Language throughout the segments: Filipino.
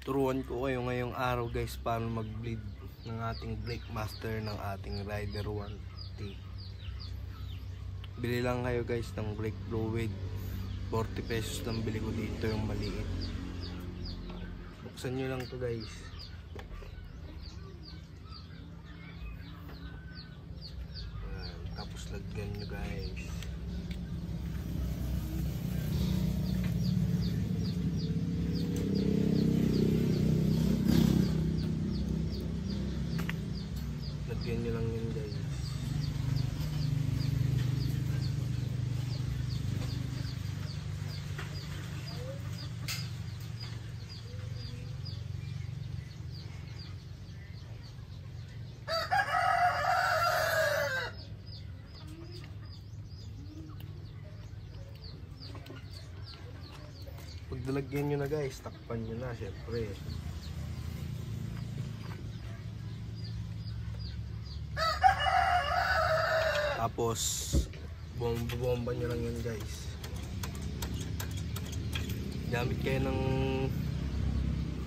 Turuan ko kayo ngayong araw guys paano mag-bleed ng ating brake master ng ating Rider 1T. Bili lang kayo guys ng brake fluid. 40 pesos lang bili ko dito, yung maliit. Buksan nyo lang to guys. Tapos lagyan nyo guys. Lagyan nyo lang yun guys. Pag nalagyan nyo na guys, takpan nyo na syempre. Tapos bomba nyo lang yun guys. Gamit kayo ng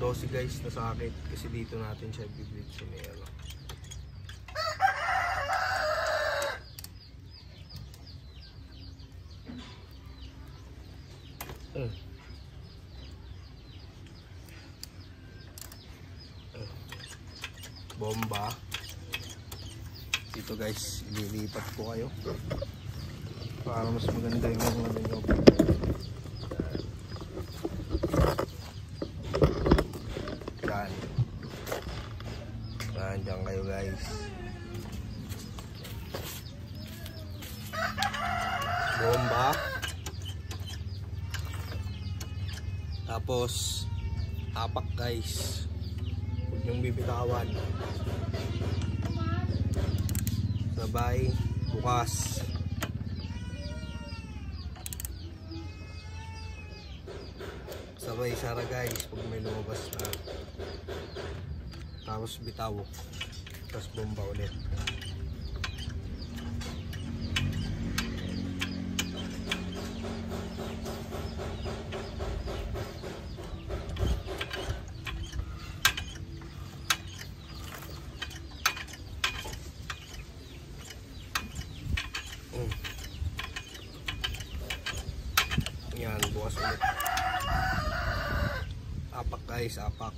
12 guys na sakit kasi dito natin siya biblit sa may ano. Bomba dito guys, ililipat ko kayo para mas maganda yung mga nyo. Dyan kayo guys. Bomba. Tapos apak guys, huwag nyong bibitawan. Sabay bukas. Sabay sara guys pag may lumabas na. Tapos bitaw. Tapos bomba ulit. Yan, bukas ulit. Apak guys, apak.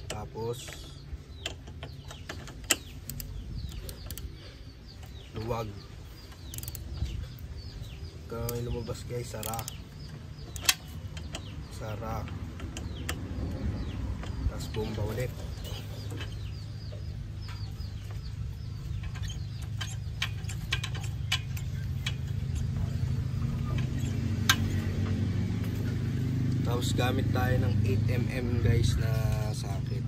Tapos luwag. Kung may lumabas guys, sara. Sara. Tapos bomba ulit. Tapos gamit tayo ng 8mm guys na sakit.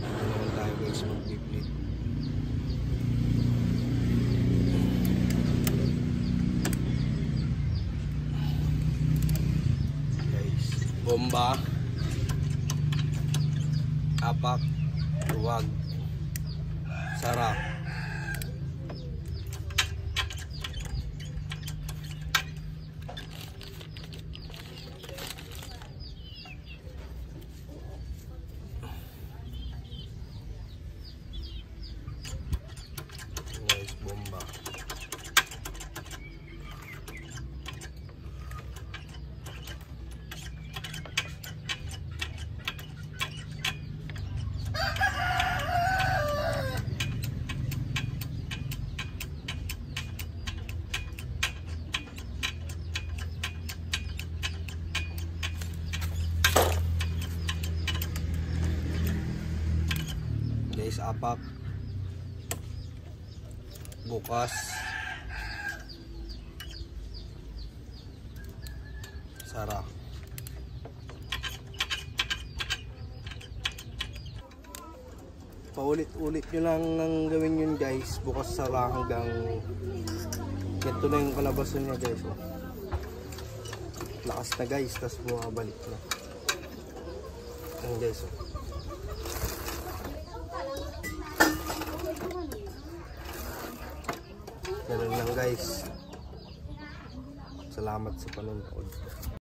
Ito naman tayo guys mag-biblit. Guys, bomba, apak, luwag, sara. Bomba. Guys, apak. Bukas, sara. Paulit-ulit nyo lang ang gawin yun guys. Bukas, sara hanggang ganito na yung kalabasan niya guys. Lakas na guys, tapos bumabalik na. Ayan guys. Ganun lang guys. Salamat sa panonood.